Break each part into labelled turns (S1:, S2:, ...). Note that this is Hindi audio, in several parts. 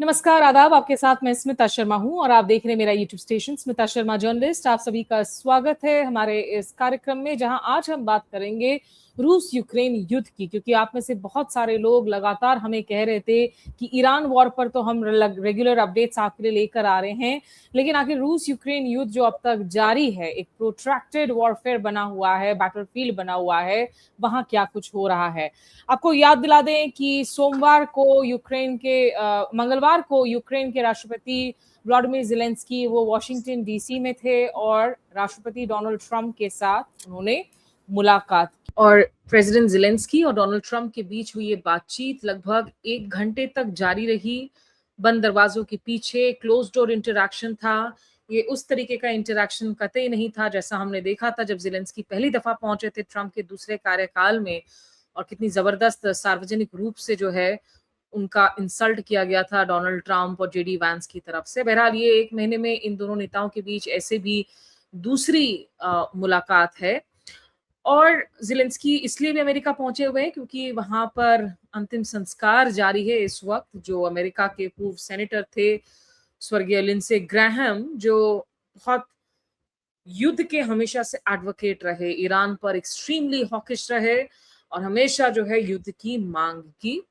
S1: नमस्कार, आदाब। आपके साथ मैं स्मिता शर्मा हूं और आप देख रहे हैं मेरा YouTube station Smita Sharma journalist. आप सभी का स्वागत है हमारे इस कार्यक्रम में, जहां आज हम बात करेंगे रूस यूक्रेन युद्ध की। क्योंकि आप में से बहुत सारे लोग लगातार हमें कह रहे थे कि ईरान वॉर पर तो हम रेगुलर अपडेट्स आपके लिए लेकर आ रहे हैं, लेकिन आखिर रूस यूक्रेन युद्ध जो अब तक जारी है, एक प्रोट्रैक्टेड वॉरफेयर बना हुआ है, बैटलफील्ड बना हुआ है, वहां क्या कुछ हो रहा है। आपको याद दिला दें कि मंगलवार को यूक्रेन के राष्ट्रपति व्लादिमीर ज़ेलेंस्की वो वॉशिंगटन डीसी में थे और राष्ट्रपति डोनाल्ड ट्रंप के साथ उन्होंने मुलाकात की। और प्रेसिडेंट ज़ेलेंस्की और डोनाल्ड ट्रंप के बीच हुई ये बातचीत लगभग 1 घंटे तक जारी रही। बंद दरवाजों के पीछे क्लोज डोर इंटरैक्शन था। ये उस तरीके का इंटरैक्शन कतई नहीं था जैसा हमने देखा था जब ज़ेलेंस्की पहली दफा पहुंचे थे ट्रंप के दूसरे कार्यकाल में, और कितनी जबरदस्त सार्वजनिक रूप से जो है उनका इंसल्ट किया गया था डोनाल्ड ट्रंप और जेडी वैंस की तरफ से। बहरहाल ये 1 महीने में इन दोनों नेताओं के बीच ऐसे भी दूसरी मुलाकात है। और ज़ेलेंस्की इसलिए भी अमेरिका पहुंचे हुए हैं क्योंकि वहां पर अंतिम संस्कार जारी है इस वक्त। जो अमेरिका के पूर्व सेनेटर थे स्वर्गीय लिंडसे ग्रैहम, जो बहुत युद्ध के हमेशा से एडवोकेट रहे, ईरान पर एक्सट्रीमली हॉकिश रहे और हमेशा जो है युद्ध की मांग की।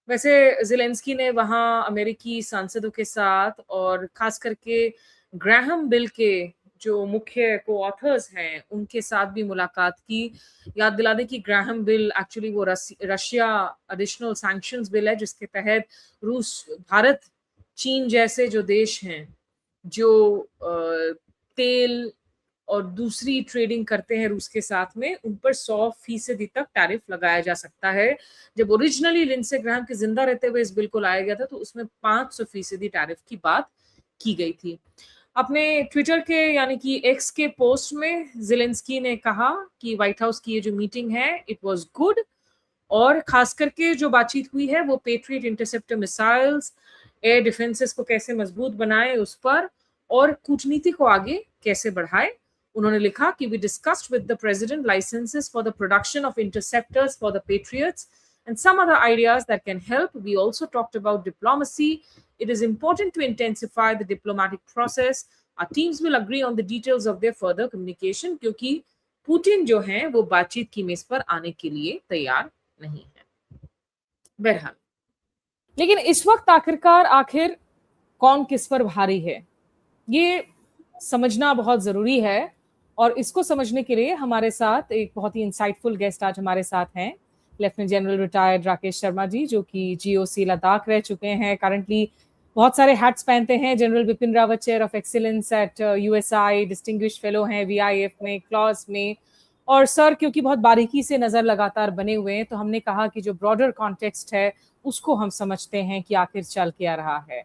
S1: वैसे ज़ेलेंस्की ने वहां अमेरिकी सांसदों के साथ और खास करके ग्राहम बिल के जो मुख्य को ऑथर्स हैं उनके साथ भी मुलाकात की। याद दिला दें कि ग्राहम बिल एक्चुअली वो रशिया एडिशनल सैंक्शंस बिल है, जिसके तहत रूस, भारत, चीन जैसे जो देश हैं जो तेल और दूसरी ट्रेडिंग करते हैं रूस के साथ में, उन पर 100% तक टैरिफ लगाया जा सकता है। जब ओरिजिनली लिंडसे ग्राहम के जिंदा रहते हुए इस बिल को लाया गया था तो उसमें 500% टैरिफ की बात की गई थी। अपने ट्विटर के यानी कि एक्स के पोस्ट में ज़ेलेंस्की ने कहा कि व्हाइट हाउस की ये जो मीटिंग है इट वाज गुड, और खास करके जो बातचीत हुई है वो patriot interceptor missiles, air defences को कैसे मजबूत बनाए उस पर, और कूटनीति को आगे कैसे बढ़ाए। उन्होंने लिखा कि we discussed with the president licenses for the production of interceptors for the patriots and some other ideas that can help. We also talked about diplomacy. It is important to intensify the diplomatic process. Our teams will agree on the details of their further communication, क्योंकि पुतिन जो हैं वो बातचीत की मेज पर आने के लिए तैयार नहीं है। बहरहाल, लेकिन इस वक्त आखिर कौन किस पर भारी है ये समझना बहुत जरूरी है, और इसको समझने के लिए हमारे साथ एक बहुत ही इंसाइटफुल गेस्ट आज हमारे साथ हैं, lieutenant general retired Rakesh Sharma ji, जो कि जीओसी लद्दाख रह चुके हैं। करंटली बहुत सारे हैट्स पहनते हैं। General Bipin Rawat chair of excellence eight USI, distinguished fellow हैं वीआईएफ में, क्लॉज में। और सर क्योंकि बहुत बारीकी से नजर लगातार बने हुए हैं, तो हमने कहा कि जो ब्रॉडर कॉन्टेक्स्ट है उसको हम समझते हैं कि आखिर चल क्या रहा है।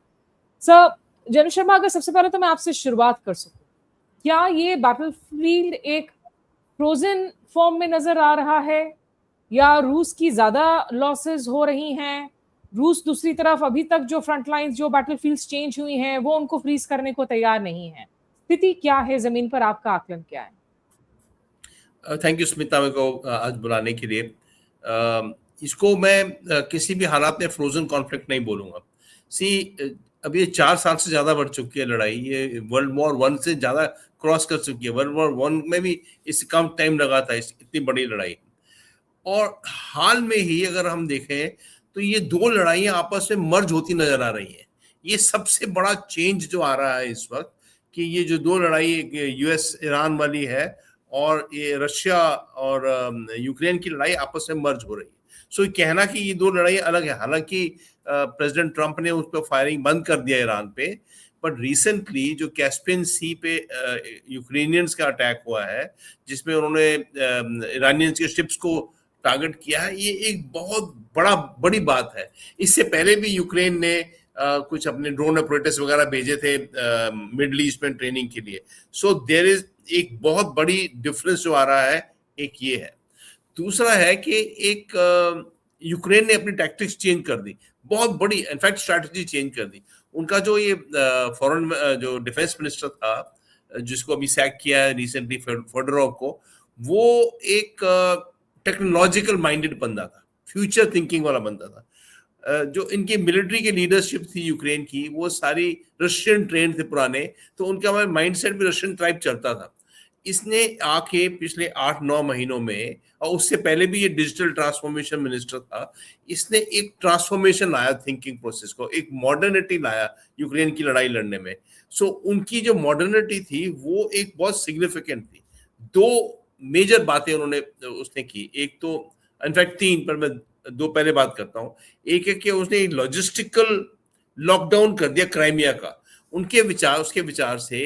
S1: सर जनरल शर्मा, अगर सबसे पहले तो मैं आपसे शुरुआत कर सकूं, क्या ये बैटलफील्ड एक फ्रोजन फॉर्म में नजर आ रहा है या रूस की ज्यादा लॉसेस हो रही हैं? रूस दूसरी तरफ अभी तक जो फ्रंट लाइंस, जो बैटलफील्ड्स चेंज हुई हैं, वो उनको फ्रीज करने को तैयार नहीं है। स्थिति क्या है जमीन पर, आपका आकलन क्या है?
S2: थैंक यू स्मिता मेरे को आज बुलाने के लिए। इसको मैं किसी भी हालात में फ्रोजन कॉन्फ्लिक्ट नहीं बोलूंगा। अब ये 4 साल से ज्यादा बढ़ चुकी है लड़ाई। ये वर्ल्ड वॉर 1 से ज्यादा क्रॉस कर चुकी है। वर्ल्ड वॉर 1 में भी इससे कम टाइम लगा था इतनी बड़ी लड़ाई। और हाल में ही अगर हम देखें तो ये 2 लड़ाइयां आपस में मर्ज होती नजर आ रही हैं। ये सबसे बड़ा चेंज जो आ रहा है इस वक्त, कि ये जो 2 लड़ाई यूएस ईरान वाली है और ये रशिया और यूक्रेन की लड़ाई आपस में मर्ज हो रही है। सो ये कहना कि ये 2 लड़ाई अलग है, हालांकि प्रेसिडेंट ट्रंप ने उस पर फायरिंग बंद कर दिया ईरान पे, बट रिसेंटली जो कैस्पियन सी पे यूक्रेनियंस का अटैक हुआ है, जिसमें उन्होंने ईरानियंस के शिप्स को टारगेट किया है, ये एक बहुत बड़ी बात है। इससे पहले भी यूक्रेन ने कुछ अपने ड्रोन ऑपरेटर्स वगैरह भेजे थे मिडल ईस्ट में ट्रेनिंग के लिए। सो देयर इज एक बहुत बड़ी डिफरेंस जो आ रहा है, एक ये है। दूसरा है कि एक यूक्रेन ने अपनी टैक्टिक्स चेंज कर दी, बहुत बड़ी इनफैक्ट स्ट्रैटेजी चेंज कर दी। उनका जो ये फॉरेन जो डिफेंस मिनिस्टर था, जिसको अभी सैक किया है रिसेंटली, फेडोरोव को, वो एक टेक्नोलॉजिकल माइंडेड बंदा था, फ्यूचर थिंकिंग वाला बंदा था। जो इनकी मिलिट्री की लीडरशिप थी यूक्रेन की, वो सारी रशियन ट्रेन थे पुराने, तो उनका माइंडसेट भी रशियन टाइप चलता था। इसने आके पिछले 8-9 महीनों में, और उससे पहले भी ये डिजिटल ट्रांसफॉर्मेशन मिनिस्टर था, इसने एक ट्रांसफॉर्मेशन लाया थिंकिंग प्रोसेस को, एक मॉडर्निटी लाया यूक्रेन की लड़ाई लड़ने में। सो उनकी जो मॉडर्निटी थी वो एक बहुत सिग्निफिकेंट थी। 2 मेजर बातें उन्होंने उसने की। एक तो, इनफैक्ट 3, पर मैं 2 पहले बात करता हूँ। एक है कि उसने लॉजिस्टिकल लॉकडाउन कर दिया क्राइमिया का। उसके विचार से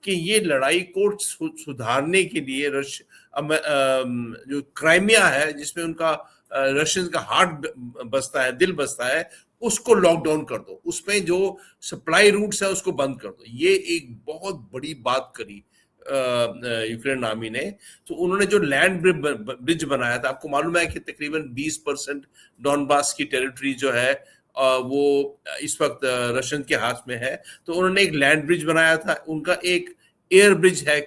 S2: कि ये लड़ाई को सुधारने के लिए जो क्राइमिया है, जिसमें उनका रशियन का हार्ट बसता है, दिल बसता है, उसको लॉकडाउन कर दो, उसमें जो सप्लाई रूट्स है उसको बंद कर दो। ये एक बहुत बड़ी बात करी यूक्रेन आर्मी ने। तो उन्होंने जो लैंड ब्रिज बनाया था, आपको मालूम है कि तकरीबन 20% डॉनबास की टेरिटरी जो है वो इस वक्त रशियन के हाथ में है। तो उन्होंने एक लैंड ब्रिज बनाया था, उनका एक एयर ब्रिज है,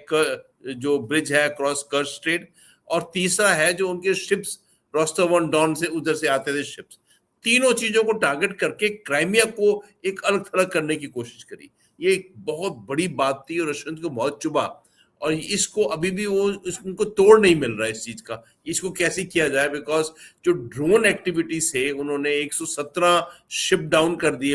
S2: जो ब्रिज है क्रॉस कर्च स्ट्रेट, और तीसरा है जो उनके शिप्स रोस्टोव ऑन डॉन से उधर से आते थे शिप्स। तीनों चीजों को टारगेट करके क्राइमिया को एक अलग थलग करने की कोशिश करी। ये एक बहुत बड़ी बात थी और रशियन को बहुत चुभा, और इसको अभी भी उनको तोड़ नहीं मिल रहा है इस चीज का, इसको कैसे किया जाए। बिकॉज जो ड्रोन एक्टिविटी से उन्होंने 117 शिप डाउन कर दिए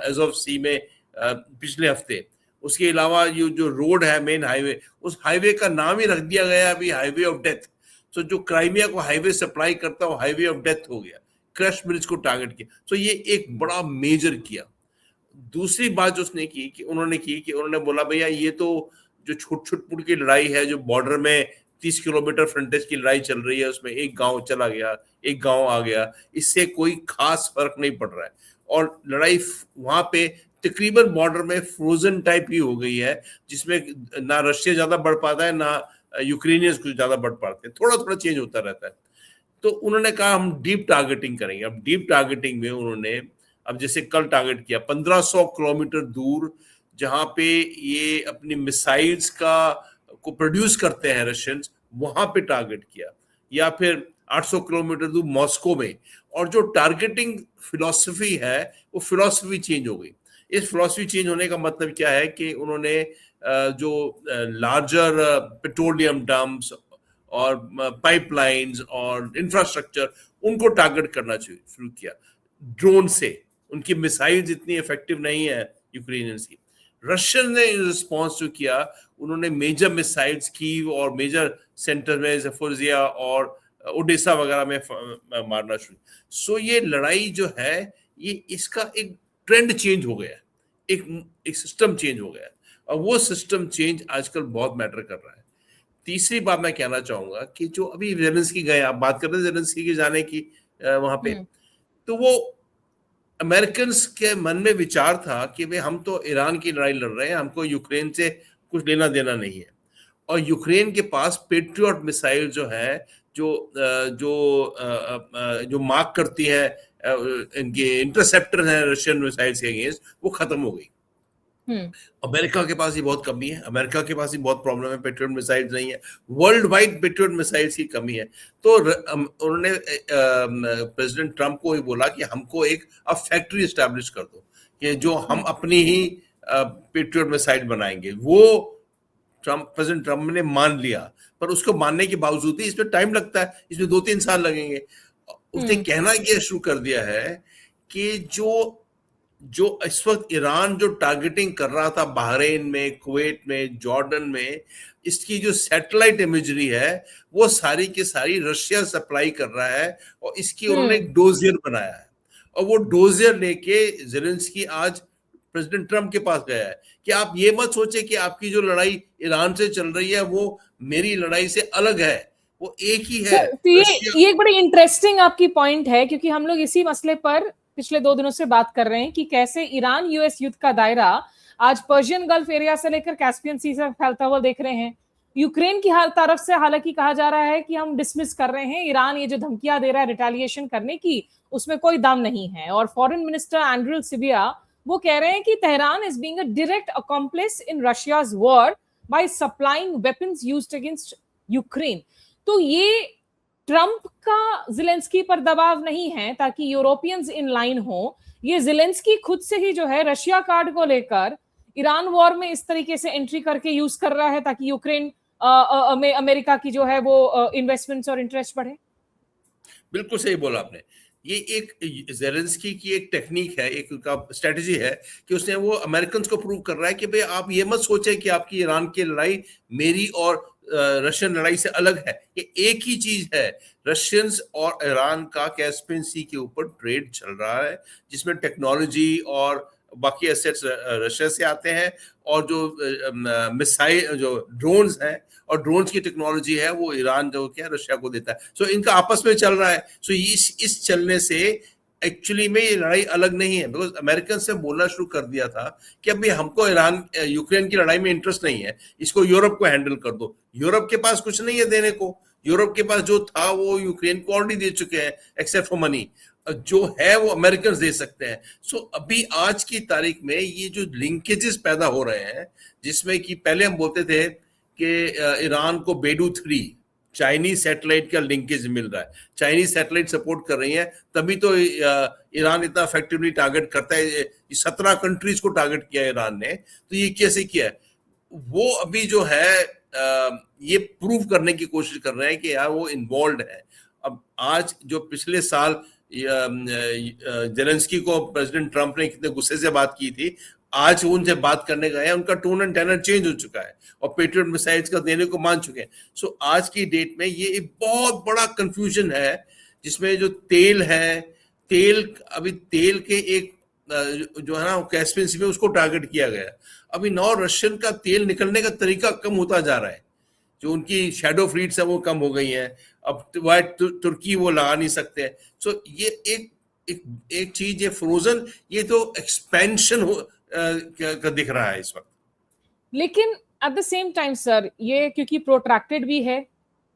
S2: एज ऑफ सी में पिछले हफ्ते। उसके अलावा ये जो रोड है मेन हाईवे, उस हाईवे का नाम ही रख दिया गया अभी हाईवे ऑफ डेथ। तो जो क्राइमिया को हाईवे सप्लाई करता है वो हाईवे ऑफ डेथ हो गया, क्रश ब्रिज को टारगेट किया। तो ये एक बड़ा मेजर किया। दूसरी बात जो उसने की कि उन्होंने बोला भैया ये तो जो छुट की लड़ाई है, जो बॉर्डर में 30 किलोमीटर फ्रंटेज की लड़ाई चल रही है, उसमें एक गांव चला गया, एक गांव आ गया, इससे कोई खास फर्क नहीं पड़ रहा है। और लड़ाई वहां पे तकरीबन बॉर्डर में फ्रोजन टाइप ही हो गई है, जिसमें ना रशिया ज्यादा बढ़ पाता है ना यूक्रेनियंस कुछ ज्यादा बढ़ पाते हैं, थोड़ा थोड़ा चेंज होता रहता है। तो उन्होंने कहा हम डीप टारगेटिंग करेंगे। अब डीप टारगेटिंग में उन्होंने, अब जैसे कल टारगेट किया 1500 किलोमीटर दूर, जहां पे ये अपनी मिसाइल्स को प्रोड्यूस करते हैं रशियंस, वहां पे टारगेट किया। या फिर 800 किलोमीटर दूर मॉस्को में। और जो टारगेटिंग फिलॉसफी है वो फिलॉसफी चेंज हो गई। इस फिलॉसफी चेंज होने का मतलब क्या है कि उन्होंने जो लार्जर पेट्रोलियम डंप्स और पाइपलाइंस और इंफ्रास्ट्रक्चर, उनको टारगेट करना शुरू किया ड्रोन से। उनकी मिसाइल्स इतनी इफेक्टिव नहीं है यूक्रेनियंस की। रशियन ने रिस्पॉन्स जो किया, उन्होंने मेजर मिसाइल्स की और मेजर सेंटर में ज़पोरिज़िया और ओडेसा वगैरह में मारना शुरू। सो ये लड़ाई जो है, ये इसका एक ट्रेंड चेंज हो गया है, एक सिस्टम चेंज हो गया है, और वो सिस्टम चेंज आजकल बहुत मैटर कर रहा है। तीसरी बात मैं कहना चाहूंगा कि जो अभी ज़ेलेंस्की गए, आप बात कर रहे थे ज़ेलेंस्की के जाने की वहां पे, तो वो अमेरिकन के मन में विचार था कि भाई हम तो ईरान की लड़ाई लड़ रहे हैं, हमको यूक्रेन से कुछ लेना देना नहीं है। और यूक्रेन के पास पेट्रियट मिसाइल जो है, जो मार्क करती है इनके इंटरसेप्टर हैं रशियन मिसाइल के अगेंस्ट, वो खत्म हो गई। अमेरिका के पास ही बहुत कमी है, अमेरिका के पास ही बहुत प्रॉब्लम है, पेट्रियट मिसाइल्स नहीं है, वर्ल्ड वाइड पेट्रियट मिसाइल्स की कमी है। तो उन्होंने प्रेसिडेंट ट्रम्प को ही बोला कि हमको एक फैक्ट्री एस्टैब्लिश कर दो कि जो हम अपनी ही पेट्रियट मिसाइल बनाएंगे। वो प्रेसिडेंट ट्रम्प ने मान लिया, पर उसको मानने के बावजूद भी इसमें टाइम लगता है, इसमें 2-3 साल लगेंगे। उसने कहना यह शुरू कर दिया है कि जो इस वक्त ईरान जो टारगेटिंग कर रहा था बहरीन में, कुवैत में, जॉर्डन में, इसकी जो सैटेलाइट इमेजरी है वो सारी की सारी रशिया सप्लाई कर रहा है। और इसकी उन्होंने एक डोजियर बनाया है, और वो डोजियर लेके ज़ेलेंस्की आज प्रेसिडेंट ट्रम्प के पास गया है कि आप ये मत सोचे कि आपकी जो लड़ाई ईरान से चल रही है वो मेरी लड़ाई से अलग है, वो एक ही है।
S1: तो ये एक बड़ी इंटरेस्टिंग आपकी पॉइंट है, क्योंकि हम लोग इसी मसले पर पिछले 2 दिनों से बात कर रहे हैं कि कैसे ईरान यूएस युद्ध का दायरा आज पर्शियन गल्फ एरिया से लेकर कैस्पियन सी से फैलता हुआ देख रहे हैं। यूक्रेन की तरफ से हालांकि कहा जा रहा है कि हम डिसमिस कर रहे हैं, ईरान ये जो धमकियां दे रहा है रिटेलिएशन करने की, उसमें कोई दम नहीं है। और फॉरेन मिनिस्टर एंड्रिल सिबिया वो कह रहे हैं कि Tehran is being a direct accomplish in Russia's war by supplying weapons used against Ukraine. तो ये ट्रंप का ज़ेलेंस्की पर दबाव नहीं है ताकि यूरोपियंस इन लाइन हो, ये ज़ेलेंस्की खुद से ही जो है रशिया कार्ड को लेकर ईरान वॉर में इस तरीके से एंट्री करके यूज कर रहा है ताकि यूक्रेन में अमेरिका की जो है वो इन्वेस्टमेंट्स और इंटरेस्ट बढ़े।
S2: बिल्कुल सही बोला आपने। ये एक ज़ेलेंस्की की एक टेक्निक है, एक का स्ट्रेटजी है कि उसने वो अमेरिकन को प्रूव कर रहा है कि भाई आप ये मत सोचें कि आपकी ईरान की लड़ाई मेरी और रशियन लड़ाई से अलग है। ये एक ही चीज है। रशियंस और ईरान का कैस्पियन सी के ऊपर ट्रेड चल रहा है, जिसमें टेक्नोलॉजी और बाकी एसेट्स रशिया से आते हैं, और जो मिसाइल जो ड्रोन्स हैं और ड्रोन्स की टेक्नोलॉजी है वो ईरान जो क्या रशिया को देता है। सो इनका आपस में चल रहा है। सो इस चलने से एक्चुअली में ये लड़ाई अलग नहीं है, बिकॉज अमेरिकन से बोलना शुरू कर दिया था कि अभी हमको ईरान यूक्रेन की लड़ाई में इंटरेस्ट नहीं है, इसको यूरोप को हैंडल कर दो। यूरोप के पास कुछ नहीं है देने को। यूरोप के पास जो था वो यूक्रेन को ऑलरेडी दे चुके हैं, एक्सेप्ट फॉर मनी। जो है वो अमेरिकन दे सकते हैं। सो अभी आज की तारीख में ये जो लिंकेजेस पैदा हो रहे हैं, जिसमें कि पहले हम बोलते थे कि ईरान को बेडू 3 चाइनीज सैटेलाइट का लिंकेज मिल रहा है, चाइनीज सैटेलाइट सपोर्ट कर रही है, तभी तो ईरान इतना इफेक्टिवली टारगेट करता है। 17 कंट्रीज को टारगेट किया है ईरान ने। तो ये कैसे किया है? वो अभी जो है ये प्रूव करने की कोशिश कर रहे हैं कि यार वो इन्वॉल्व है। अब आज जो पिछले साल जेलेंस्की को प्रेसिडेंट ट्रंप ने कितने गुस्से से बात की थी, आज उनसे बात करने गए हैं, उनका टोन एंड टेनर चेंज हो चुका है और पेट्रियट मिसाइल्स का देने को मान चुके हैं। सो आज की डेट में ये एक बहुत बड़ा कंफ्यूजन है, जिसमें जो तेल है, अभी तेल के एक जो है ना कैस्पियन सी में उसको टारगेट किया गया। अभी नौ रशियन का तेल निकलने का तरीका कम होता जा रहा है, जो उनकी शैडो फ्लीट्स है वो कम हो गई हैं। अब तुर्की वो लगा नहीं सकते। सो ये एक चीज, ये फ्रोजन, ये तो एक्सपेंशन का दिख रहा है इस वक्त।
S1: लेकिन at the same time sir, ये क्योंकि प्रोट्रैक्टेड भी है,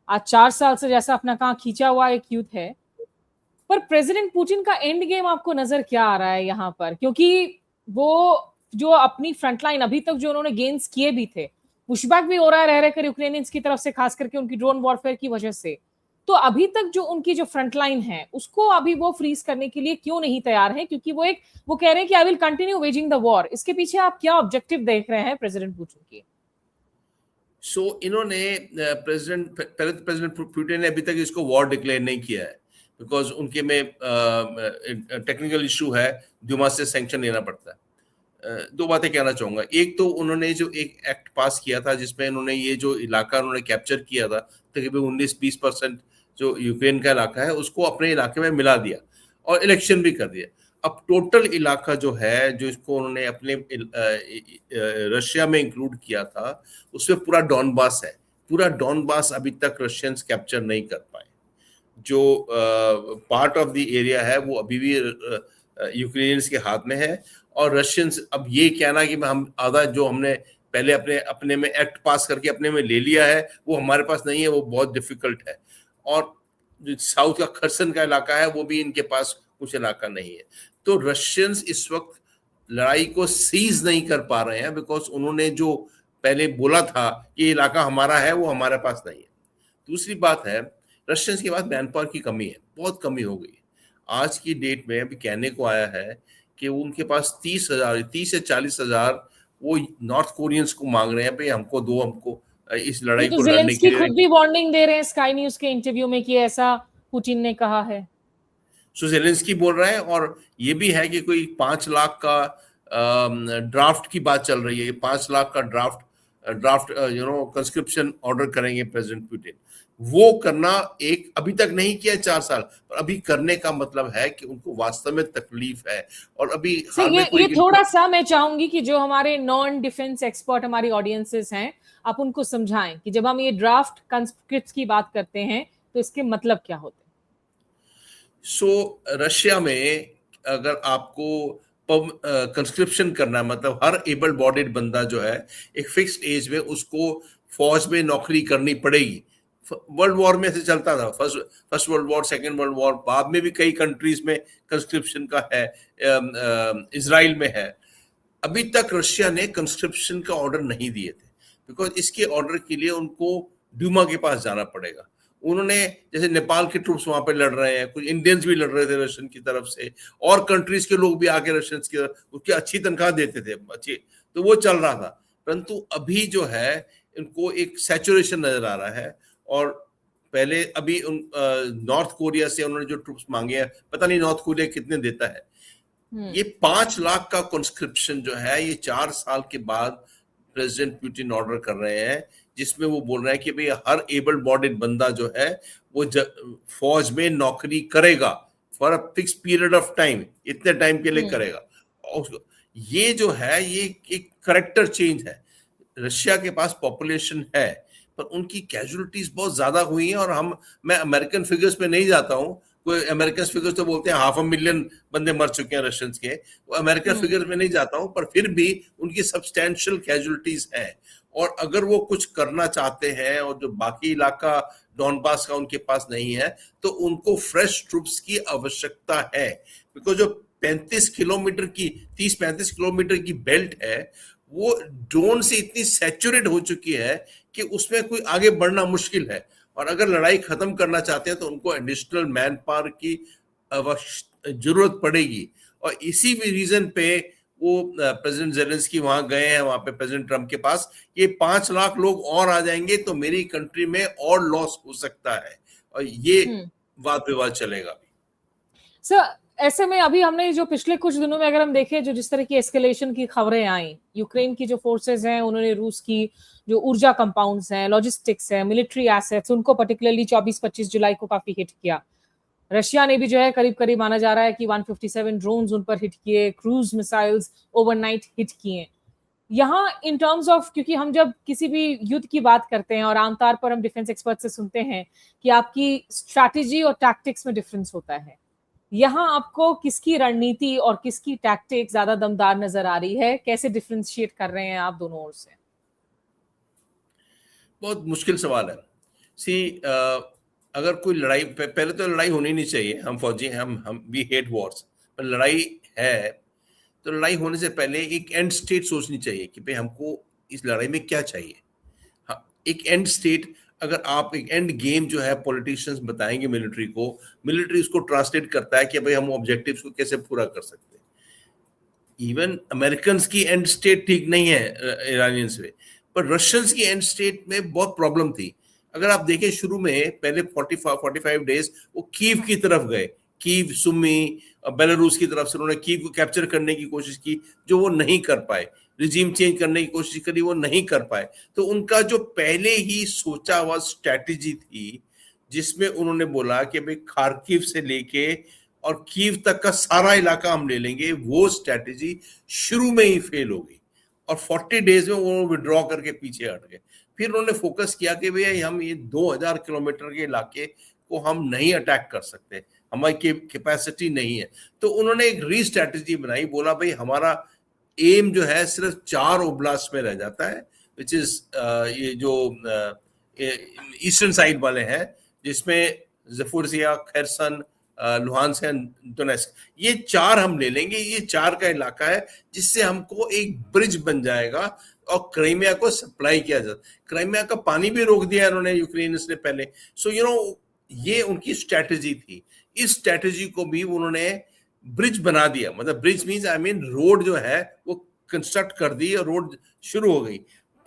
S1: आज 4 साल से जैसा अपना कहाँ खींचा हुआ एक युद्ध है, पर प्रेसिडेंट पुतिन का एंड गेम आपको नजर क्या आ रहा है यहाँ पर? क्योंकि वो जो अपनी फ्रंटलाइन अभी तक जो उन्होंने गेन्स किए भी थे, पुशबैक भी हो रहा है रह रहकर यूक्रेनियंस की तरफ से, खास करके उनकी ड्रोन वॉरफेयर की वजह से। तो अभी तक जो उनकी जो फ्रंटलाइन है उसको अभी वो फ्रीज करने के लिए क्यों नहीं तैयार है? क्योंकि वो कह रहे हैं कि I will continue waging the war. इसके पीछे आप क्या ऑब्जेक्टिव देख रहे हैं प्रेसिडेंट पुतिन के?
S2: सो इन्होंने प्रेसिडेंट पुतिन ने अभी तक इसको वॉर डिक्लेयर नहीं किया है, बिकॉज उनके में टेक्निकल इशू है, दुमा से सैंक्शन लेना पड़ता है। दो बातें कहना चाहूंगा। एक तो उन्होंने जो एक एक्ट पास किया था, जिसमें उन्होंने ये जो इलाका उन्होंने कैप्चर किया था, तकरीबन 19-20% जो यूक्रेन का इलाका है उसको अपने इलाके में मिला दिया और इलेक्शन भी कर दिया। अब टोटल इलाका जो है, जो इसको उन्होंने अपने रशिया में इंक्लूड किया था, उसमें पूरा डॉनबास है। पूरा डॉनबास अभी तक रशियंस कैप्चर नहीं कर पाए। जो पार्ट ऑफ द एरिया है वो अभी भी यूक्रेनियंस के हाथ में है। और रशियंस अब ये कहना कि हम आधा जो हमने पहले अपने में एक्ट पास करके अपने में ले लिया है वो हमारे पास नहीं है, वो बहुत डिफिकल्ट है। और जो साउथ का खरसन का इलाका है वो भी इनके पास कुछ इलाका नहीं है। तो रशियंस इस वक्त लड़ाई को सीज नहीं कर पा रहे हैं, बिकॉज उन्होंने जो पहले बोला था कि इलाका हमारा है वो हमारे पास नहीं है। दूसरी बात है, रशियंस के पास मैन पावर की कमी है, बहुत कमी हो गई है। आज की डेट में अभी कहने को आया है कि उनके पास 30 से 40,000 वो नॉर्थ कोरियंस को मांग रहे हैं, भाई हमको दो, हमको इस लड़ाई
S1: तो
S2: को लड़ने के लिए।
S1: खुद भी वार्निंग दे रहे हैं स्काई न्यूज के इंटरव्यू में कि ऐसा पुतिन ने कहा है।
S2: सो ज़ेलेंस्की बोल रहे हैं, और ये भी है कि कोई 5 लाख का ड्राफ्ट की बात चल रही है। 5 लाख का ड्राफ्ट कंस्क्रिप्शन ऑर्डर करेंगे प्रेसिडेंट पुतिन। वो करना एक अभी तक नहीं किया 4 साल, पर अभी करने का मतलब है कि उनको वास्तव में तकलीफ है। और अभी
S1: ये थोड़ा सा मैं चाहूंगी कि जो हमारे नॉन डिफेंस एक्सपर्ट हमारी ऑडियंसेस हैं, आप उनको समझाएं कि जब हम ये ड्राफ्ट कंस्क्रिप्ट्स की बात करते हैं तो इसके मतलब क्या होते हैं।
S2: रशिया में अगर आपको कंस्क्रिप्शन करना है, मतलब हर एबल बॉडीड बंदा जो है एक फिक्स्ड एज में उसको फौज में नौकरी करनी पड़ेगी। वर्ल्ड वॉर में से चलता था, first world war, second world war, बाद में भी कई कंट्रीज में कंस्क्रिप्शन का है, इजराइल में है। अभी तक रशिया ने कंस्क्रिप्शन का ऑर्डर नहीं दिए थे, बिकॉज इसके ऑर्डर के लिए उनको ड्यूमा के पास जाना पड़ेगा। उन्होंने जैसे नेपाल के ट्रूप्स वहां पे लड़ रहे हैं, कुछ इंडियंस भी लड़ रहे थे रशियन की तरफ से, और कंट्रीज के लोग भी आके रशियन की उसकी अच्छी तनख्वाह देते थे, अच्छी, तो वो चल रहा था। परंतु अभी जो है इनको एक सैचुरेशन नजर आ रहा है। और पहले अभी नॉर्थ कोरिया से उन्होंने जो ट्रूप्स मांगे हैं, पता नहीं नॉर्थ कोरिया कितने देता है। ये 5 लाख का कॉन्स्क्रिप्शन जो है ये 4 साल के बाद प्रेसिडेंट पुतिन ऑर्डर कर रहे हैं, जिसमें वो बोल रहे हैं कि भाई हर एबल बॉडीड बंदा जो है वो फौज में नौकरी करेगा for a fix period of time, इतने टाइम के लिए करेगा। और ये जो है ये एक करेक्टर चेंज है। रशिया के पास पॉपुलेशन है पर उनकी कैजुअलिटीज बहुत ज्यादा हुई हैं, और मैं अमेरिकन फिगर्स पे नहीं जाता हूं, कोई अमेरिकन फिगर्स तो बोलते हैं 500,000 बंदे मर चुके हैं रशियंस के, वो अमेरिकन फिगर्स में नहीं जाता हूं, पर फिर भी उनकी सब्सटैंशियल कैजुअलिटीज हैं। और अगर वो कुछ करना चाहते हैं और जो बाकी इलाका डॉनबास का उनके पास नहीं है, तो उनको फ्रेश ट्रूप्स की आवश्यकता है। बिकॉज जो 35 किलोमीटर की 30-35 किलोमीटर की बेल्ट है वो ड्रोन से इतनी सैचुरेट हो चुकी है कि उसमें कोई आगे बढ़ना मुश्किल है। और अगर लड़ाई खत्म करना चाहते हैं तो उनको एडिशनल मैन पावर की जरूरत पड़ेगी। और इसी भी रीजन पे वो प्रेसिडेंट जेलेंस्की वहां गए हैं, वहां पे प्रेसिडेंट ट्रम्प के पास, ये 5 लाख लोग और आ जाएंगे तो मेरी कंट्री में और लॉस हो सकता है, और ये वाद विवाद चलेगा।
S1: सर, ऐसे में अभी हमने जो पिछले कुछ दिनों में अगर हम देखें, जो जिस तरह की एस्केलेशन की खबरें आई, यूक्रेन की जो फोर्सेस हैं उन्होंने रूस की जो ऊर्जा कंपाउंड्स हैं, लॉजिस्टिक्स है, मिलिट्री एसेट्स, उनको पर्टिकुलरली 24-25 जुलाई को काफी हिट किया। रशिया ने भी जो है करीब करीब माना जा रहा है कि 157 ड्रोन्स उन पर हिट किए, क्रूज मिसाइल्स ओवरनाइट हिट किए। यहाँ इन टर्म्स ऑफ, क्योंकि हम जब किसी भी युद्ध की बात करते हैं और आमतौर पर हम डिफेंस एक्सपर्ट से सुनते हैं कि आपकी स्ट्रैटेजी और टैक्टिक्स में डिफरेंस होता है, यहाँ आपको किसकी रणनीति और किसकी टैक्टिक ज्यादा दमदार नजर आ रही है? कैसे डिफरेंशिएट कर रहे हैं आप दोनों ओर से?
S2: बहुत मुश्किल सवाल है। अगर कोई लड़ाई, पहले तो लड़ाई होनी नहीं चाहिए, हम फौजी हैं, हम वी हेट वॉर्स, पर लड़ाई है तो लड़ाई होने से पहले एक एंड स्टेट सोचनी चाहिए कि भाई हमको इस लड़ाई में क्या चाहिए। हाँ, एक एंड स्टेट, अगर आप एक एंड गेम जो है पॉलिटिशियंस बताएंगे मिलिट्री को, मिलिट्री उसको ट्रांसलेट करता है कि भाई हम ऑब्जेक्टिव्स को कैसे पूरा कर सकते हैं। इवन अमेरिकन की एंड स्टेट ठीक नहीं है ईरानियंस में, पर रशियंस की एंड स्टेट में बहुत प्रॉब्लम थी। अगर आप देखें शुरू में पहले 45 डेज वो कीव की तरफ गए, कीव, सुमी, बेलारूस की तरफ से उन्होंने कीव को कैप्चर करने की कोशिश की, जो वो नहीं कर पाए। रिजीम चेंज करने की कोशिश करी, वो नहीं कर पाए। तो उनका जो पहले ही सोचा हुआ स्ट्रैटेजी थी, जिसमें उन्होंने बोला कि भाई खार्किव से लेके और कीव तक का सारा इलाका हम ले लेंगे, वो स्ट्रैटेजी शुरू में ही फेल हो गई और 40 डेज में वो विड्रॉ करके पीछे हट गए। फिर उन्होंने फोकस किया कि भैया हम ये 2000 किलोमीटर के इलाके को हम नहीं अटैक कर सकते, हमारी कैपेसिटी नहीं है। तो उन्होंने एक री स्ट्रैटेजी बनाई, बोला भाई हमारा एम जो है सिर्फ 4 ओब्लास्ट में रह जाता है, विच इज ये जो ईस्टर्न साइड वाले हैं, जिसमें Zaporizhzhia, Kherson, Luhansk and Donetsk, ये 4 हम ले लेंगे। ये 4 का इलाका है जिससे हमको एक ब्रिज बन जाएगा और क्राइमिया को सप्लाई किया जाता। क्राइमिया का पानी भी रोक दिया इन्होंने, यूक्रेनियंस ने पहले। सो ये उनकी स्ट्रैटेजी थी। इस स्ट्रैटेजी को भी उन्होंने ब्रिज बना दिया, मतलब bridge means I mean road जो है वो कंस्ट्रक्ट कर दी और रोड शुरू हो गई।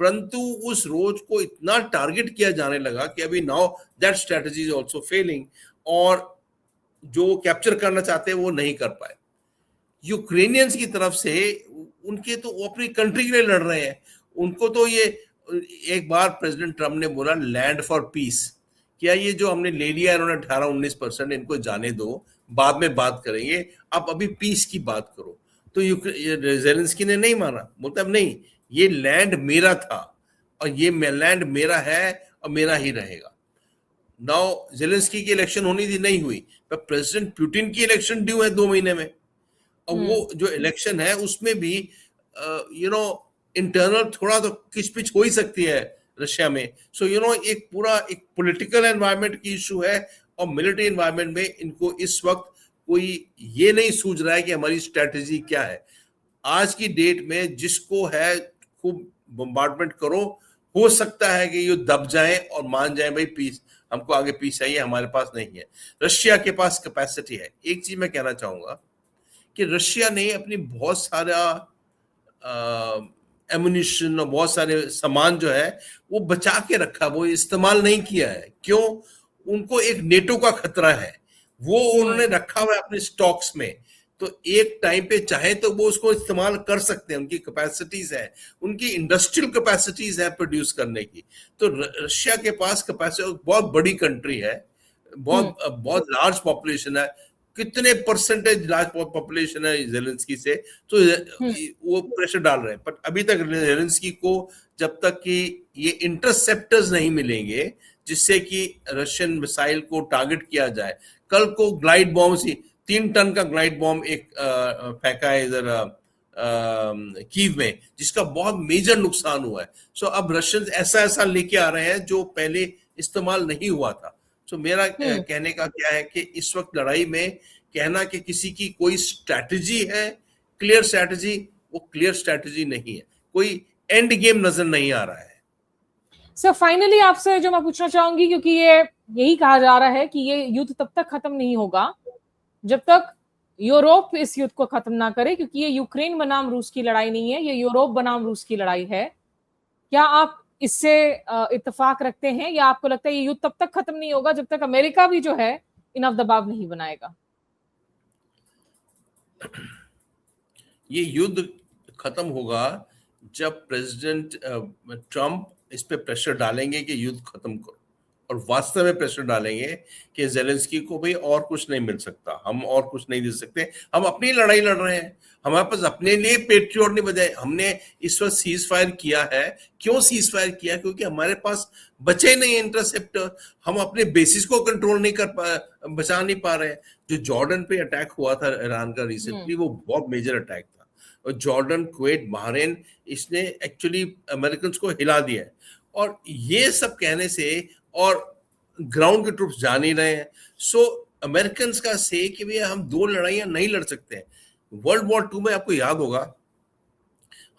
S2: परंतु उस रोड को इतना टारगेट किया जाने लगा कि अभी now that strategy is also failing, और जो कैप्चर करना चाहते हैं वो नहीं कर पाए। यूक्रेनियंस की तरफ से उनके तो अपनी कंट्री के लिए लड़ रहे हैं, उनको तो ये एक बार प्रेसिडेंट ट्रम्प ने बोला लैंड फॉर पीस, क्या ये जो हमने ले लिया इन्होंने 18-19%, इनको जाने दो, बाद में बात करेंगे, आप अभी पीस की बात करो। तो ज़ेलेंस्की ने नहीं माना, बोलता नहीं, ये लैंड मेरा था और ये लैंड मेरा है और मेरा ही रहेगा। नाउ ज़ेलेंस्की की इलेक्शन होनी थी, नहीं हुई, पर प्रेसिडेंट पुतिन की इलेक्शन ड्यू है 2 महीने में, और वो जो इलेक्शन है उसमें भी इंटरनल थोड़ा तो किचपिच हो ही सकती है रशिया में। सो एक पूरा एक पॉलिटिकल एनवायरनमेंट की इशू है, और मिलिट्री एनवायरनमेंट में इनको इस वक्त कोई ये नहीं सूझ रहा है कि हमारी स्ट्रैटेजी क्या है। आज की डेट में जिसको है खूब बम्बार्डमेंट करो, हो सकता है कि ये दब जाए और मान जाए भाई पीस, हमको आगे पीस चाहिए, हमारे पास नहीं है। रशिया के पास कैपेसिटी है। एक चीज मैं कहना चाहूंगा कि रशिया ने अपनी बहुत सारा एमुनिशन और बहुत सारे सामान जो है वो बचा के रखा, वो इस्तेमाल नहीं किया है। क्यों? उनको एक नेटो का खतरा है, वो उन्होंने रखा हुआ है अपने स्टॉक्स में। तो एक टाइम पे चाहे तो वो उसको इस्तेमाल कर सकते हैं, उनकी कैपेसिटीज है, उनकी इंडस्ट्रियल कैपेसिटीज है प्रोड्यूस करने की। तो रशिया के पास कैपेसिटी, बहुत बड़ी कंट्री है, बहुत बहुत लार्ज पॉपुलेशन है। कितने परसेंटेज लार्ज पॉपुलेशन है जेलेंस्की से, तो वो प्रेशर डाल रहे हैं। पर अभी तक जेलेंस्की को जब तक कि ये इंटरसेप्टर्स नहीं मिलेंगे जिससे कि रशियन मिसाइल को टारगेट किया जाए। कल को ग्लाइड बॉम्ब, 3 टन का ग्लाइड बॉम्ब एक फेंका है इधर कीव में, जिसका बहुत मेजर नुकसान हुआ है। सो अब रशियंस ऐसा ऐसा लेके आ रहे हैं जो पहले इस्तेमाल नहीं हुआ था। सो मेरा कहने का क्या है कि इस वक्त लड़ाई में कहना कि किसी की कोई स्ट्रैटेजी है, क्लियर स्ट्रैटेजी, वो क्लियर स्ट्रैटेजी नहीं है। कोई एंड गेम नजर नहीं आ रहा है।
S1: सर फाइनली आपसे जो मैं पूछना चाहूंगी, क्योंकि ये यही कहा जा रहा है कि ये युद्ध तब तक खत्म नहीं होगा जब तक यूरोप इस युद्ध को खत्म ना करे, क्योंकि ये यूक्रेन बनाम रूस की लड़ाई नहीं है, ये यूरोप बनाम रूस की लड़ाई है। क्या आप इससे इत्तेफाक रखते हैं, या आपको लगता है ये युद्ध तब तक खत्म नहीं होगा जब तक अमेरिका भी जो है इनफ दबाव नहीं बनाएगा?
S2: ये युद्ध खत्म होगा जब प्रेसिडेंट ट्रंप इस पे प्रेशर डालेंगे कि युद्ध खत्म करो, और वास्तव में प्रेशर डालेंगे कि जेलेंस्की को भी और कुछ नहीं मिल सकता, हम और कुछ नहीं दे सकते, हम अपनी लड़ाई लड़ रहे हैं, हमारे पास अपने लिए पेट्रियट नहीं बजाए। हमने इस वक्त सीज फायर किया है। क्यों सीज फायर किया? क्योंकि हमारे पास बचे नहीं इंटरसेप्टर, हम अपने बेसिस को कंट्रोल नहीं बचा नहीं पा रहे हैं। जो जॉर्डन पे अटैक हुआ था ईरान का रिसेंटली, वो बहुत मेजर अटैक था। और जॉर्डन, कुवैत, बहरीन, इसने एक्चुअली अमेरिकन को हिला दिया है। और ये सब कहने से, और ग्राउंड के ट्रूप्स जा नहीं रहे हैं। सो अमेरिकन का से कि भैया हम 2 लड़ाइयां नहीं लड़ सकते। वर्ल्ड वॉर 2 में आपको याद होगा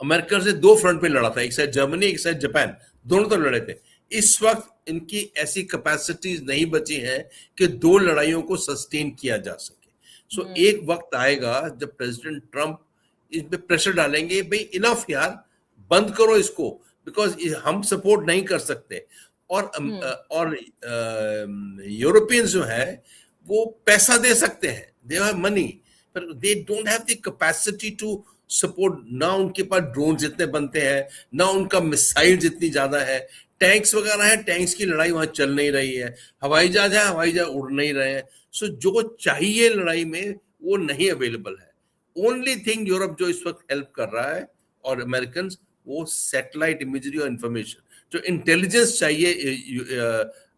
S2: अमेरिका से 2 फ्रंट पे लड़ा था, एक साइड जर्मनी, एक साइड जापान, दोनों तरफ लड़े थे। इस वक्त इनकी ऐसी कैपेसिटीज नहीं बची हैं कि 2 लड़ाइयों को सस्टेन किया जा सके। सो एक वक्त आएगा जब प्रेसिडेंट ट्रंप इस पे प्रेशर डालेंगे, भाई इनफ यार, बंद करो इसको, बिकॉज हम सपोर्ट नहीं कर सकते। और यूरोपियंस जो है वो पैसा दे सकते हैं, दे हैव मनी, पर they don't have the capacity to support. ना उनके पास ड्रोन जितने बनते हैं, ना उनका मिसाइल जितनी ज्यादा है, टैंक्स वगैरह है, टैंक्स की लड़ाई वहां चल नहीं रही है, हवाई जहाज है, हवाई जहाज उड़ नहीं रहे हैं। सो जो चाहिए लड़ाई में वो नहीं अवेलेबल है। ओनली थिंग यूरोप जो इस वक्त हेल्प कर रहा है और अमेरिकन, वो सैटेलाइट इमेजरी और इंफॉर्मेशन, जो इंटेलिजेंस चाहिए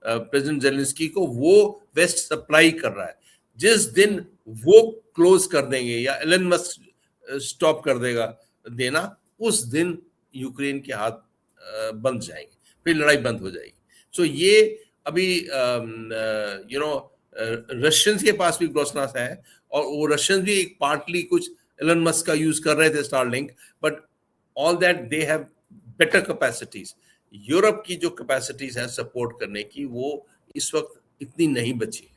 S2: प्रेसिडेंट जेलेंस्की को, वो वेस्ट सप्लाई कर रहा है। जिस दिन वो क्लोज कर देंगे या एलन मस्क स्टॉप कर देगा देना, उस दिन यूक्रेन के हाथ बंद जाएंगे, फिर लड़ाई बंद हो जाएगी। सो ये अभी रशियंस के पास भी ग्रोसनास है, और वो रशियंस भी एक पार्टली कुछ एलन मस्क का यूज कर रहे थे, Starlink, but all that they have better capacities. Europe की जो कैपेसिटीज है सपोर्ट करने की, वो इस वक्त इतनी नहीं बची।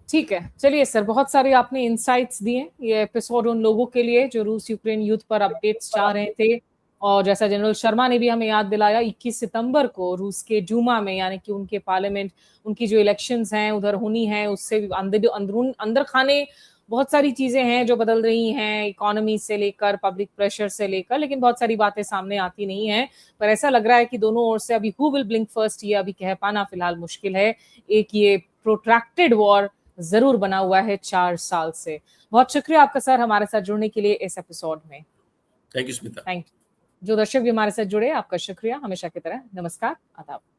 S1: ठीक है, चलिए सर, बहुत सारे आपने इंसाइट्स दिए। ये एपिसोड उन लोगों के लिए जो रूस यूक्रेन युद्ध पर अपडेट्स चाह रहे थे, और जैसा जनरल शर्मा ने भी हमें याद दिलाया, 21 सितंबर को रूस के डूमा में, यानी कि उनके पार्लियामेंट, उनकी जो इलेक्शंस हैं उधर होनी है, उससे अंदर खाने बहुत सारी चीजें हैं जो बदल रही हैं, इकोनॉमी से लेकर पब्लिक प्रेशर से लेकर, लेकिन बहुत सारी बातें सामने आती नहीं हैं। पर ऐसा लग रहा है कि दोनों ओर से अभी हु विल ब्लिंक फर्स्ट, ये अभी कह पाना फिलहाल मुश्किल है। एक ये प्रोट्रैक्टेड वॉर जरूर बना हुआ है 4 साल से। बहुत शुक्रिया आपका सर हमारे साथ जुड़ने के लिए इस एपिसोड में।
S2: Thank you Smita.
S1: Thank you. जो दर्शक भी हमारे साथ जुड़े, आपका शुक्रिया हमेशा की तरह। नमस्कार, आदाब।